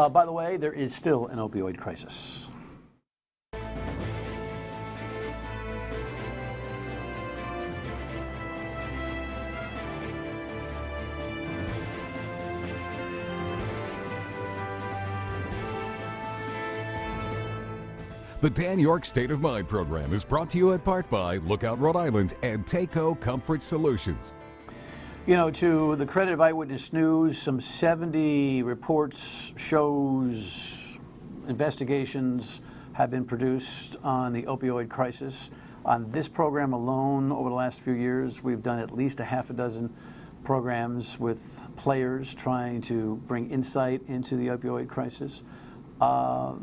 By the way, there is still an opioid crisis. The Dan York State of Mind program is brought to you in part by Lookout Rhode Island and Taco Comfort Solutions. You know, to the credit of Eyewitness News, some 70 reports, shows, investigations have been produced on the opioid crisis. On this program alone, over the last few years, we've done at least a half a dozen programs with players trying to bring insight into the opioid crisis. I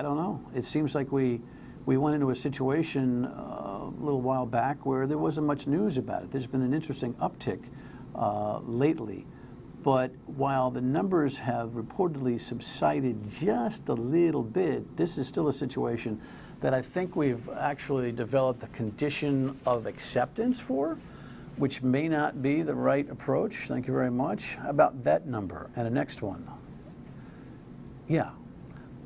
don't know. It seems like we went into a situation a little while back where there wasn't much news about it. There's been an interesting uptick lately. But while the numbers have reportedly subsided just a little bit, this is still a situation that I think we've actually developed a condition of acceptance for, which may not be the right approach. Thank you very much. How about that number and the next one? Yeah.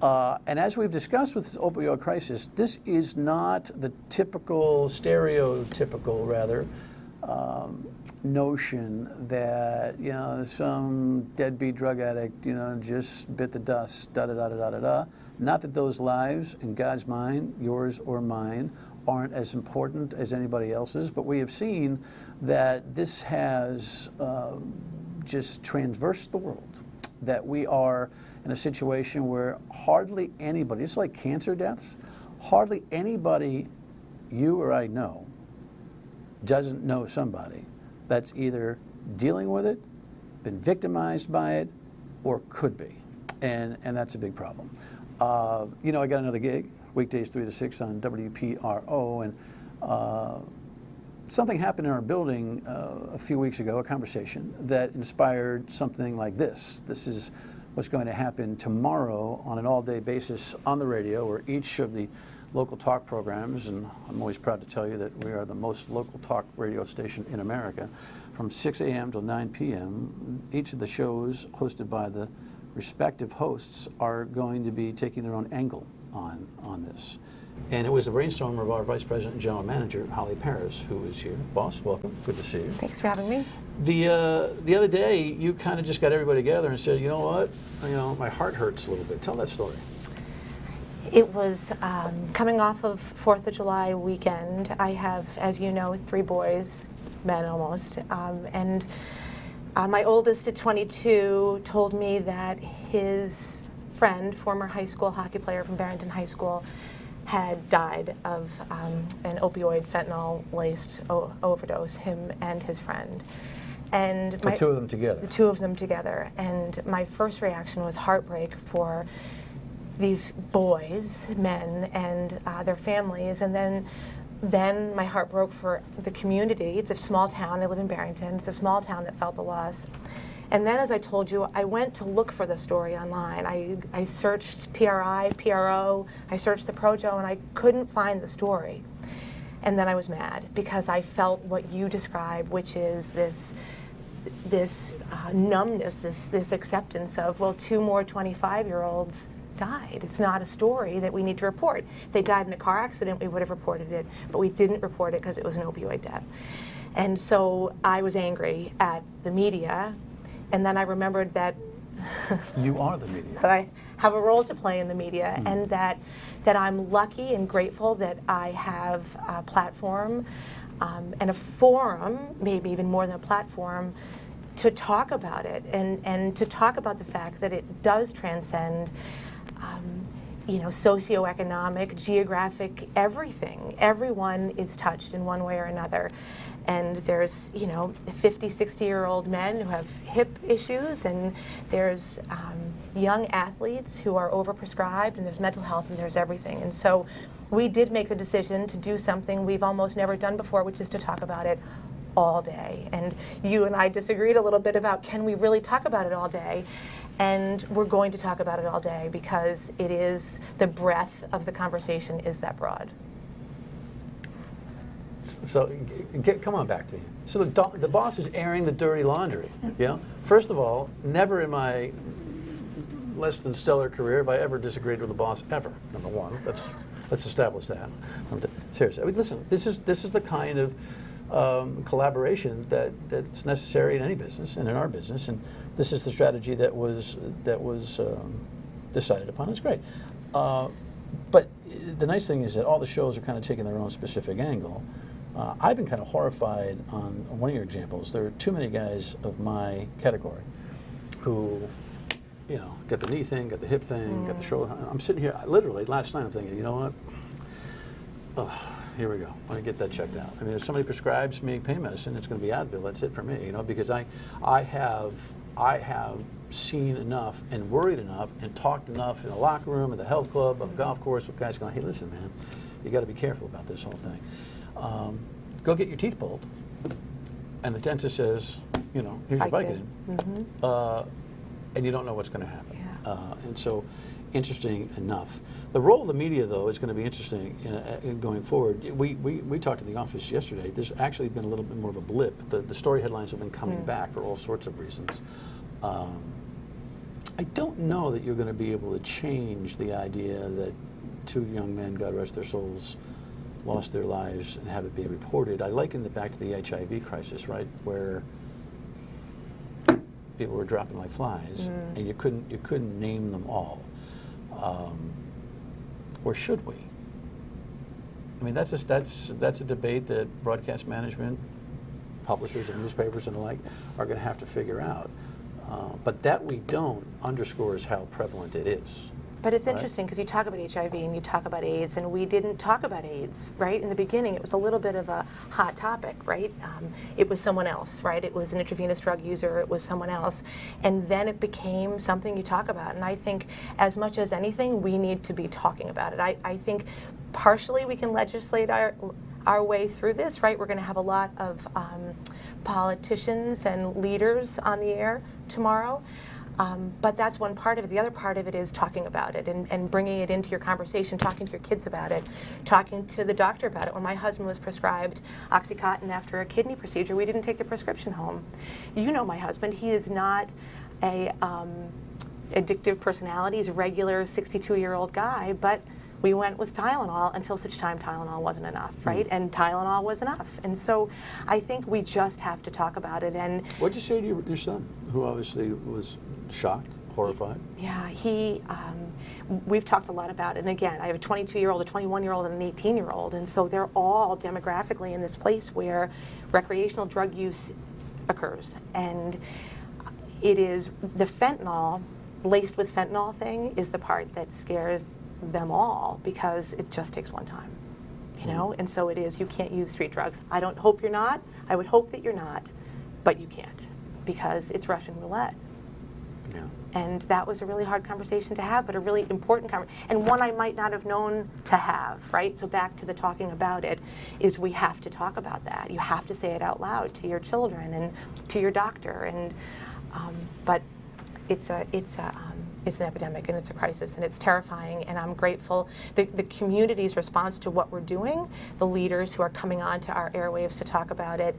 And as we've discussed with this opioid crisis, this is not the typical, stereotypical rather, notion that, you know, some deadbeat drug addict, you know, just bit the dust, da-da-da-da-da-da. Not that those lives, in God's mind, yours or mine, aren't as important as anybody else's, but we have seen that this has just traversed the world, that we are in a situation where hardly anybody, it's like cancer deaths, hardly anybody you or I know doesn't know somebody that's either dealing with it, been victimized by it, or could be. And that's a big problem. You know, I got another gig, weekdays 3 to 6 on WPRO, and something happened in our building a few weeks ago, a conversation that inspired something like this. This is what's going to happen tomorrow on an all-day basis on the radio, where each of the local talk programs, and I'm always proud to tell you that we are the most local talk radio station in America, from 6 a.m. till 9 p.m., each of the shows hosted by the respective hosts are going to be taking their own angle on this. And it was the brainstorm of our Vice President and General Manager, Holly Paris, who is here. Boss, welcome. Good to see you. Thanks for having me. The other day, you kind of just got everybody together and said, you know what, you know, my heart hurts a little bit. Tell that story. It was coming off of 4th of July weekend. I have, as you know, 3 boys, men almost, and my oldest at 22 told me that his friend, former high school hockey player from Barrington High School, had died of an opioid fentanyl-laced overdose, him and his friend. And the two of them together. The two of them together. And my first reaction was heartbreak for these boys, men, and their families. And then my heart broke for the community. It's a small town. I live in Barrington. It's a small town that felt the loss. And then, as I told you, I went to look for the story online. I searched PRI, PRO, I searched the Projo, and I couldn't find the story. And then I was mad because I felt what you described, which is this numbness, this acceptance of, well, 2 more 25-year-olds died. It's not a story that we need to report. If they died in a car accident, we would have reported it, but we didn't report it because it was an opioid death. And so I was angry at the media. And then I remembered that you are the media. That I have a role to play in the media, and that I'm lucky and grateful that I have a platform and a forum, maybe even more than a platform, to talk about it and to talk about the fact that it does transcend you know, socioeconomic, geographic, everything. Everyone is touched in one way or another. And there's, you know, 50, 60-year-old men who have hip issues, and there's young athletes who are overprescribed, and there's mental health, and there's everything. And so we did make the decision to do something we've almost never done before, which is to talk about it all day. And you and I disagreed a little bit about, can we really talk about it all day? And we're going to talk about it all day because it is, the breadth of the conversation is that broad. So come on back to me. So the boss is airing the dirty laundry. First of all, never in my less than stellar career have I ever disagreed with a boss ever. Number one, let's establish that. Seriously, I mean, listen. This is the kind of collaboration that's necessary in any business and in our business, and this is the strategy that was decided upon. It's great. But the nice thing is that all the shows are kind of taking their own specific angle. I've been kind of horrified on one of your examples. There are too many guys of my category who, got the knee thing, got the hip thing, got the shoulder. I'm sitting here, literally, last night I'm thinking, you know what? Oh, here we go. I want to get that checked out. I mean, if somebody prescribes me pain medicine, it's going to be Advil. That's it for me, because I have seen enough and worried enough and talked enough in the locker room, at the health club, on the golf course with guys going, hey, listen, man, you got to be careful about this whole thing. Go get your teeth pulled, and the dentist says, here's your Vicodin, and you don't know what's going to happen. Yeah. And so, interesting enough. The role of the media, though, is going to be interesting going forward. We talked to the office yesterday. There's actually been a little bit more of a blip. The story headlines have been coming back for all sorts of reasons. I don't know that you're going to be able to change the idea that two young men, God rest their souls, lost their lives and have it be reported. I liken it back to the HIV crisis, right, where people were dropping like flies, and you couldn't name them all, or should we? I mean, that's a debate that broadcast management, publishers of newspapers and the like are going to have to figure out. But that we don't underscores how prevalent it is. But it's interesting because you talk about HIV and you talk about AIDS, and we didn't talk about AIDS, right? In the beginning, it was a little bit of a hot topic, right? It was someone else, right? It was an intravenous drug user, it was someone else. And then it became something you talk about. And I think as much as anything, we need to be talking about it. I think partially we can legislate our way through this, right? We're going to have a lot of politicians and leaders on the air tomorrow. But that's one part of it. The other part of it is talking about it and bringing it into your conversation, talking to your kids about it, talking to the doctor about it. When my husband was prescribed OxyContin after a kidney procedure, we didn't take the prescription home. You know my husband. He is not a addictive personality. He's a regular 62-year-old guy, but we went with Tylenol until such time Tylenol wasn't enough, right? And Tylenol was enough. And so I think we just have to talk about it. And what'd you say to your son, who obviously was shocked, horrified? Yeah, we've talked a lot about it. And again, I have a 22-year-old, a 21-year-old, and an 18-year-old. And so they're all demographically in this place where recreational drug use occurs. And it is the fentanyl, laced with fentanyl thing, is the part that scares them all, because it just takes one time, and so it is, you can't use street drugs. I don't hope you're not. I would hope that you're not, but you can't, because it's Russian roulette. Yeah. And that was a really hard conversation to have, but a really important conversation, and one I might not have known to have, right? So back to the talking about it, is we have to talk about that. You have to say it out loud to your children and to your doctor, and but it's an epidemic and it's a crisis and it's terrifying, and I'm grateful. The community's response to what we're doing, the leaders who are coming on to our airwaves to talk about it,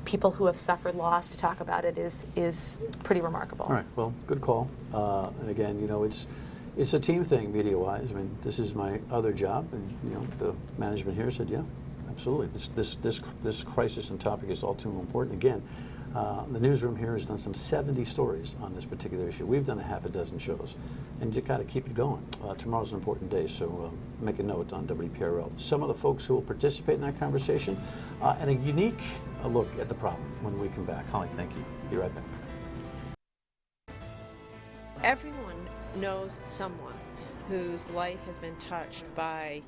people who have suffered loss to talk about it is pretty remarkable. All right, well, good call. And again, it's a team thing media-wise. I mean, this is my other job, and the management here said, yeah, absolutely. This crisis and topic is all too important. Again, the newsroom here has done some 70 stories on this particular issue. We've done a half a dozen shows, and you got to keep it going. Tomorrow's an important day, so make a note on WPRO. Some of the folks who will participate in that conversation, and a unique look at the problem when we come back. Holly, thank you. Be right back. Everyone knows someone whose life has been touched by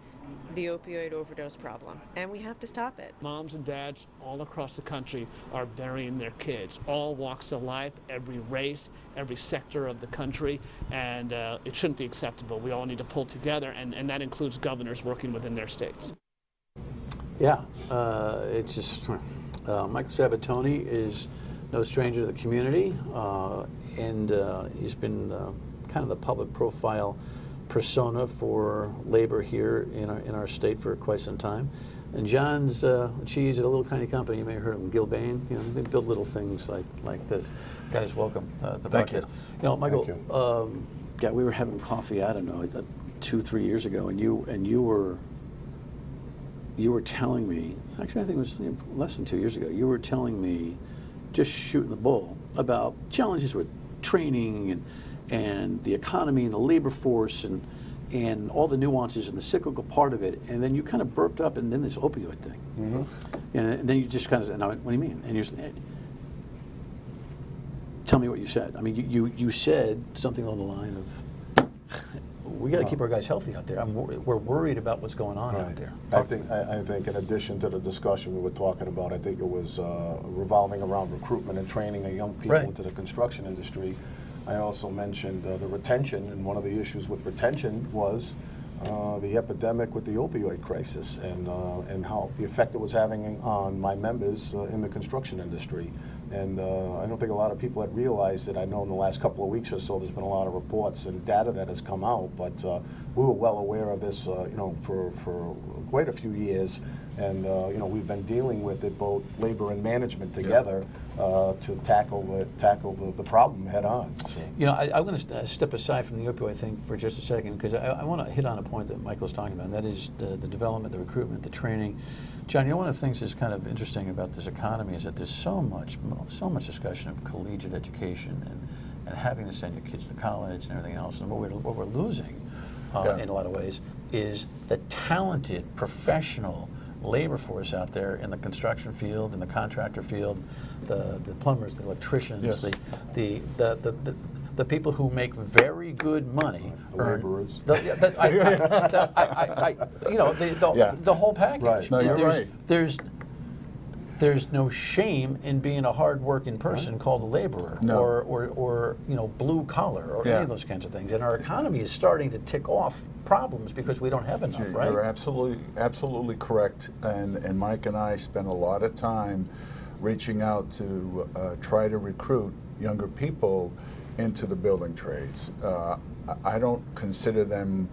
the opioid overdose problem, and we have to stop it. Moms and dads all across the country are burying their kids, all walks of life, every race, every sector of the country, and it shouldn't be acceptable. We all need to pull together, and that includes governors working within their states. Yeah, it's just, Michael Sabatoni is no stranger to the community, and he's been kind of the public profile persona for labor here in our state for quite some time. And John's Cheese at a little tiny company. You may have heard of him, Gilbane. You know, they build little things like this. Guys, welcome. The Thank podcast. you. You know, Michael. Thank Yeah, we were having coffee. I don't know, 2-3 years ago, and you were telling me. Actually, I think it was less than 2 years ago. You were telling me, just shooting the bull, about challenges with training and the economy and the labor force and all the nuances and the cyclical part of it, and then you kind of burped up, and then this opioid thing, and then you just kind of said, "No, what do you mean?" And tell me what you said. I mean, you said something along the line of, "We got to keep our guys healthy out there. We're worried about what's going on out there." I think in addition to the discussion we were talking about, I think it was revolving around recruitment and training of young people Right. into the construction industry. I also mentioned the retention, and one of the issues with retention was the epidemic with the opioid crisis and how the effect it was having on my members in the construction industry. And I don't think a lot of people had realized it. I know in the last couple of weeks or so there's been a lot of reports and data that has come out, but we were well aware of this for quite a few years. And we've been dealing with it, both labor and management together, to tackle the problem head on. So. You know, I'm going to step aside from the opioid thing for just a second, because I want to hit on a point that Michael's talking about, and that is the development, the recruitment, the training. John, you know, one of the things that's kind of interesting about this economy is that there's so much discussion of collegiate education and having to send your kids to college and everything else. And what we're losing in a lot of ways is the talented professional labor force out there in the construction field, in the contractor field, the plumbers, the electricians, Yes. the people who make very good money, The laborers. the whole package. Right. No, you're right. There's no shame in being a hard-working person called a laborer, No. or blue collar, or Yeah. any of those kinds of things. And our economy is starting to tick off problems because we don't have enough, right? You're absolutely correct. And Mike and I spent a lot of time reaching out to try to recruit younger people into the building trades. I don't consider them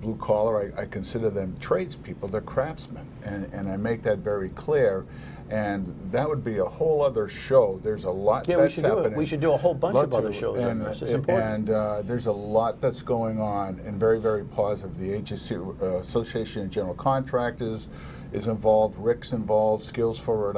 blue collar. I consider them tradespeople. They're craftsmen, and I make that very clear. And that would be a whole other show. There's a lot that's happening. We should do a whole bunch of other shows on this. It's important. And there's a lot that's going on, and very, very positive. The HSC Association of General Contractors is involved. Rick's involved. Skills for Rhode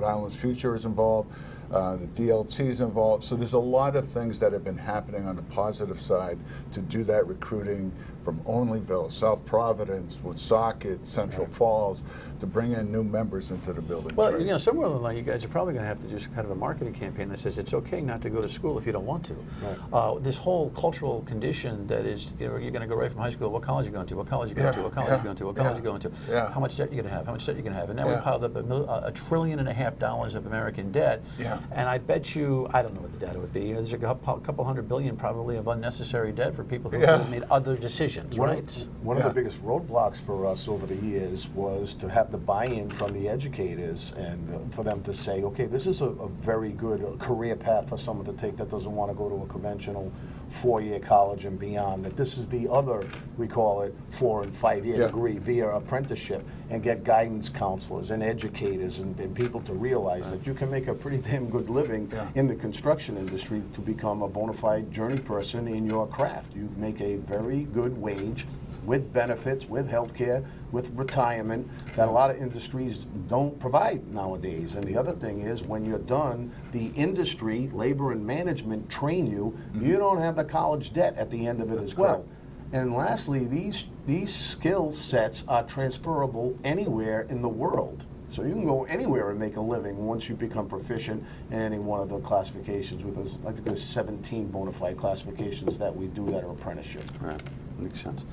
Island's Future is involved. The DLC is involved. So there's a lot of things that have been happening on the positive side to do that recruiting from Onlyville, South Providence, Woonsocket, Central Falls, to bring in new members into the building Well, trades. you know, somewhere along the line, you guys are probably going to have to do some kind of a marketing campaign that says it's okay not to go to school if you don't want to. Right. This whole cultural condition that is, you're going to go right from high school. What college are you going to? What college are you going to? What college are you going to? What college are you going to? Yeah. How much debt are you going to have? How much debt are you going to have? And now we piled up $1.5 trillion of American debt. Yeah. And I bet you, I don't know what the data would be. There's a couple $100 billion probably of unnecessary debt for people who have made other decisions, right? One of the biggest roadblocks for us over the years was to have the buy-in from the educators and for them to say, okay, this is a very good career path for someone to take that doesn't want to go to a conventional 4-year college and beyond, that this is the other, we call it 4- and 5-year degree via apprenticeship, and get guidance counselors and educators and people to realize that you can make a pretty damn good living in the construction industry to become a bona fide journey person in your craft. You make a very good wage with benefits, with health care, with retirement, that a lot of industries don't provide nowadays. And the other thing is, when you're done, the industry, labor and management train you, you don't have the college debt at the end of it as well. And lastly, these skill sets are transferable anywhere in the world. So you can go anywhere and make a living once you become proficient in any one of the classifications. I think there's 17 bona fide classifications that we do that are apprenticeship. Right. Makes sense.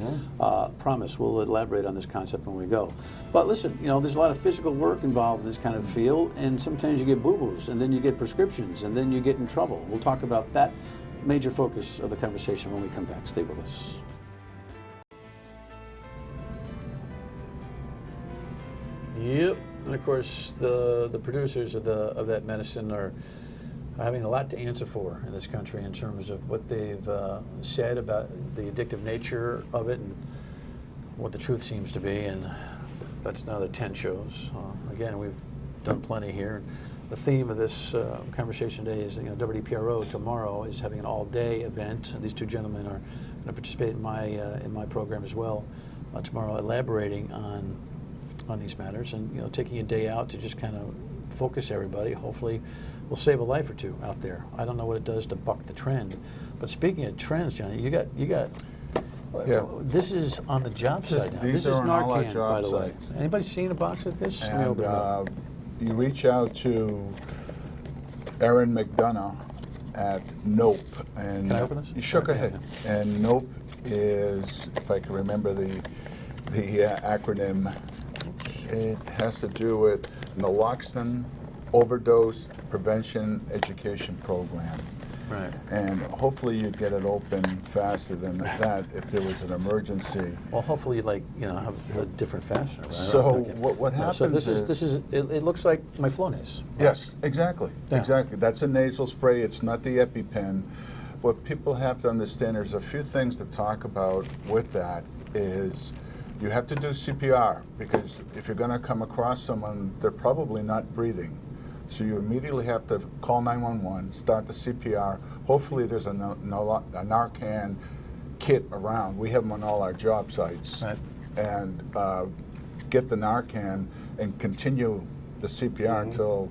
Promise, we'll elaborate on this concept when we go. But listen, you know, there's a lot of physical work involved in this kind of field, and sometimes you get boo-boos, and then you get prescriptions, and then you get in trouble. We'll talk about that major focus of the conversation when we come back. Stay with us. Yep, and of course the producers of that medicine are having a lot to answer for in this country in terms of what they've said about the addictive nature of it and what the truth seems to be. And That's another 10 shows. Again, we've done plenty here. The theme of this conversation today is, WPRO tomorrow is having an all-day event. These two gentlemen are going to participate in my program as well tomorrow, elaborating on these matters, and taking a day out to just kind of focus everybody. Hopefully, we'll save a life or two out there. I don't know what it does to buck the trend, but speaking of trends, Johnny, you got. Yeah. This is on the job site now. These This is are on all our Narcan, job by the way. sites. Anybody seen a box of this? Let me And open it up. you reach out to Erin McDonough at NOPE. And Can I open this? You sure, go Okay, ahead. And NOPE is, if I can remember the acronym, it has to do with naloxone overdose prevention education program. Right. And hopefully you'd get it open faster than that if there was an emergency. Well, hopefully, have a different fastener. Right? So Okay. what happens So this is it looks like my Flonase. Yes, exactly. Yeah. Exactly. That's a nasal spray. It's not the EpiPen. What people have to understand, there's a few things to talk about with that is you have to do CPR, because if you're going to come across someone, they're probably not breathing. So you immediately have to call 911, start the CPR. Hopefully there's a Narcan kit around. We have them on all our job sites. Right. And get the Narcan and continue the CPR until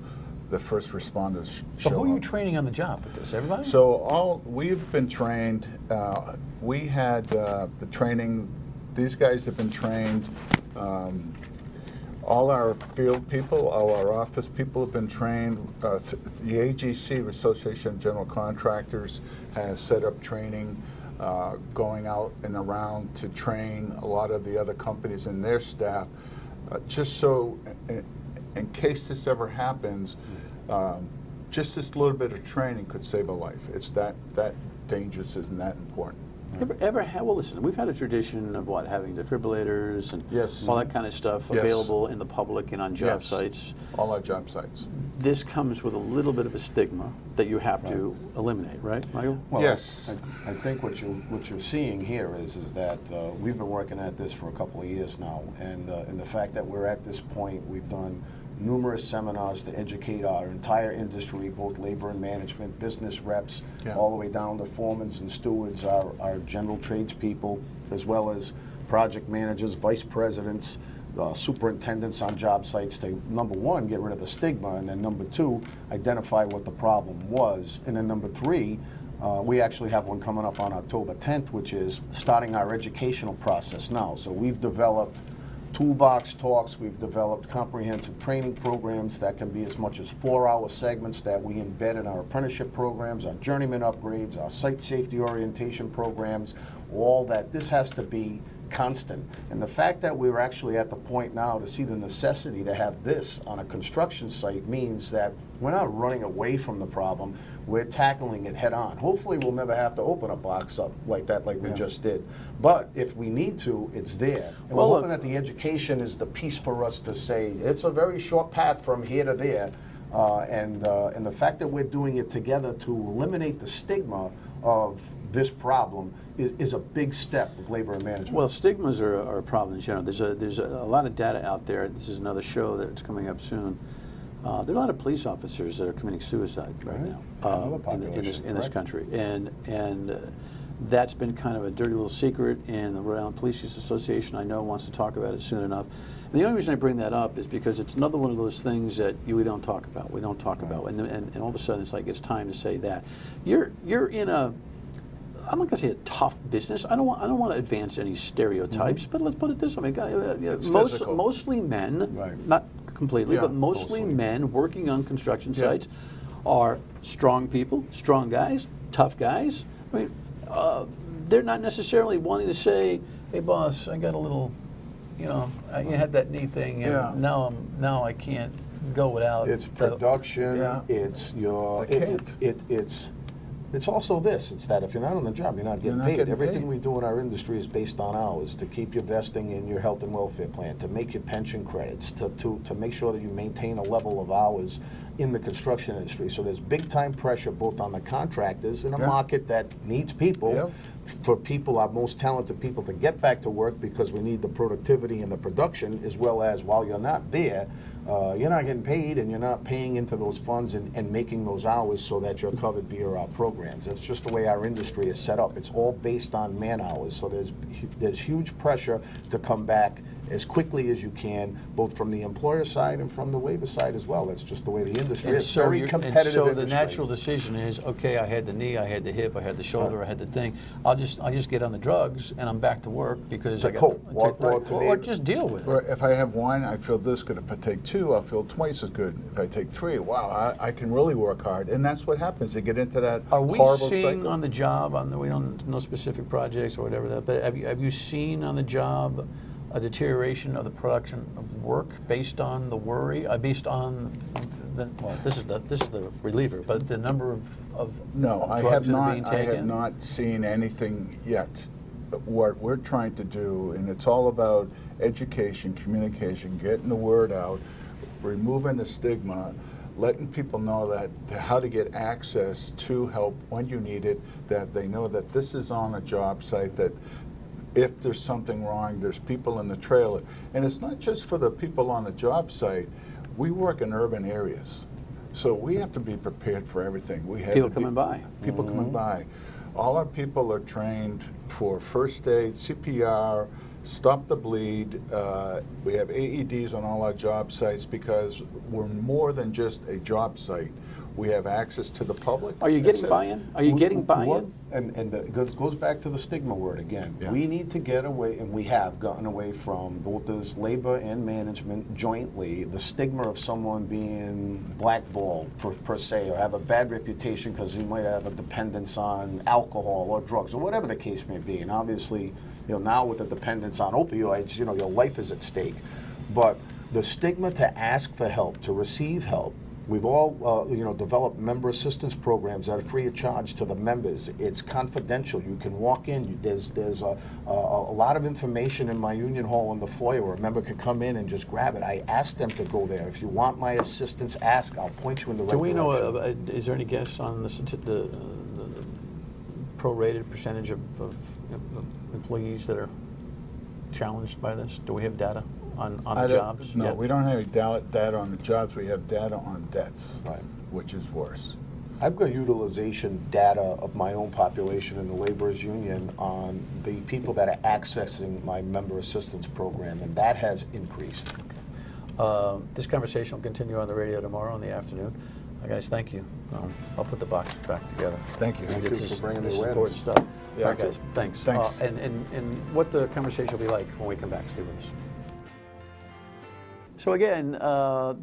the first responders show So who are you up. training on the job with this? Everybody? So we've been trained. We had the training. These guys have been trained. All our field people, all our office people have been trained. The AGC, Association of General Contractors, has set up training, going out and around to train a lot of the other companies and their staff, just so in case this ever happens, just this little bit of training could save a life. It's that dangerous and that important. Well, listen, we've had a tradition of having defibrillators and Yes. all that kind of stuff Yes. available in the public and on job Yes. sites. All our job sites. This comes with a little bit of a stigma that you have to eliminate, right, Michael? Well, Yes. I think what you're seeing here is that we've been working at this for a couple of years now, and the fact that we're at this point, we've done numerous seminars to educate our entire industry, both labor and management, business reps, Yeah. all the way down to foremans and stewards, our general tradespeople, as well as project managers, vice presidents, superintendents on job sites to, number one, get rid of the stigma, and then number two, identify what the problem was, and then number three, we actually have one coming up on October 10th, which is starting our educational process now. So we've developed toolbox talks, we've developed comprehensive training programs that can be as much as 4-hour segments that we embed in our apprenticeship programs, our journeyman upgrades, our site safety orientation programs, all that. This has to be constant. And the fact that we're actually at the point now to see the necessity to have this on a construction site means that we're not running away from the problem, we're tackling it head on. Hopefully we'll never have to open a box up like that like we just did. But if we need to, it's there. And Well, we're hoping that the education is the piece for us to say, it's a very short path from here to there. And the fact that we're doing it together to eliminate the stigma of this problem is a big step of labor and management. Well, stigmas are a problem in general. There's a lot of data out there. This is another show that's coming up soon. There are a lot of police officers that are committing suicide right now Another in this population, country, and that's been kind of a dirty little secret. And the Rhode Island Police Use Association, I know, wants to talk about it soon enough. And the only reason I bring that up is because it's another one of those things that we don't talk about. We don't talk about, and all of a sudden it's like it's time to say that you're in a. I'm not going to say a tough business. I don't want to advance any stereotypes, but let's put it this way: mostly men, Right. not completely, Yeah, but mostly mostly. men working on construction sites are strong people, strong guys, tough guys. I mean, they're not necessarily wanting to say, "Hey, boss, I got a little, you had that knee thing, and now I can't go without." It's production. Yeah. It's your. I can't. It's also this. It's that if you're not on the job, you're not getting not paid. getting Everything paid. we do in our industry is based on hours to keep you vesting in your health and welfare plan, to make your pension credits, to make sure that you maintain a level of hours in the construction industry. So there's big time pressure both on the contractors in a Yeah. market that needs people, Yep. for people, our most talented people, to get back to work because we need the productivity and the production, as well as while you're not there, you're not getting paid and you're not paying into those funds and making those hours so that you're covered via our programs. That's just the way our industry is set up. It's all based on man hours. So there's huge pressure to come back as quickly as you can, both from the employer side and from the labor side as well. That's just the way the industry is. So Very you're- competitive and so the industry. natural decision is, okay, I had the knee, I had the hip, I had the shoulder, I had the thing. I'll just get on the drugs and I'm back to work because To I got cope, or or just deal with Or it. if I have one, I feel this good. If I take two, I'll feel twice as good. If I take three, wow, I can really work hard. And that's what happens. They get into that Are we horrible seeing cycle. on the job, we don't know specific projects or whatever that, but have you seen on the job a deterioration of the production of work based on the worry, based on this is the reliever, but the number of No, I drugs have that are not. being I taken? have not seen anything yet. What we're trying to do, and it's all about education, communication, getting the word out, removing the stigma, letting people know that how to get access to help when you need it, that they know that this is on a job site, that if there's something wrong, there's people in the trailer. And it's not just for the people on the job site. We work in urban areas, so we have to be prepared for everything. We have People to be- coming by. People coming by. All our people are trained for first aid, CPR, stop the bleed. We have AEDs on all our job sites because we're more than just a job site. We have access to the public. Are you That's getting it. buy-in? Are you getting buy-in? And it goes back to the stigma word again. Yeah. We need to get away, and we have gotten away from both as labor and management jointly, the stigma of someone being blackballed per se, or have a bad reputation because he might have a dependence on alcohol or drugs or whatever the case may be. And obviously, now with the dependence on opioids, your life is at stake. But the stigma to ask for help, to receive help. We've all, developed member assistance programs that are free of charge to the members. It's confidential. You can walk in. There's a lot of information in my union hall in the foyer where a member can come in and just grab it. I ask them to go there. If you want my assistance, ask. I'll point you in the right Do we know, direction. is there any guess on the prorated percentage of employees that are challenged by this? Do we have data on the jobs? No, yet? we don't have any data on the jobs. We have data on deaths, Right. which is worse. I've got utilization data of my own population in the laborers union on the people that are accessing my member assistance program, and that has increased. This conversation will continue on the radio tomorrow in the afternoon. Guys, thank you. I'll put the box back together. Thank you. Thank you This for is bringing the this is awareness. important stuff. Yeah. All right, guys, thanks. Thanks. And what the conversation will be like when we come back. Stay with us. So again,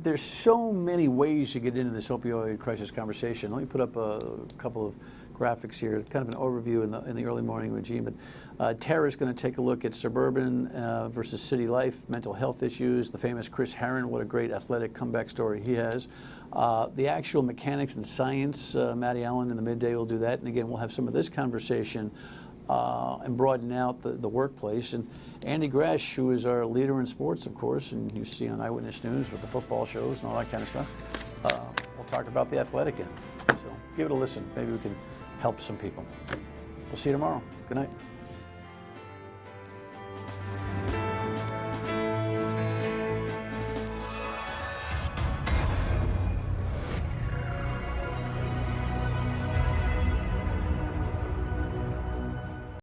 there's so many ways to get into this opioid crisis conversation. Let me put up a couple of graphics here. It's kind of an overview in the early morning regime. But Tara's going to take a look at suburban versus city life, mental health issues. The famous Chris Herron, what a great athletic comeback story he has. The actual mechanics and science, Matty Allen in the midday will do that. And again, we'll have some of this conversation and broaden out the workplace. And Andy Gresh, who is our leader in sports, of course, and you see on Eyewitness News with the football shows and all that kind of stuff, we'll talk about the athletic end. So give it a listen. Maybe we can help some people. We'll see you tomorrow. Good night.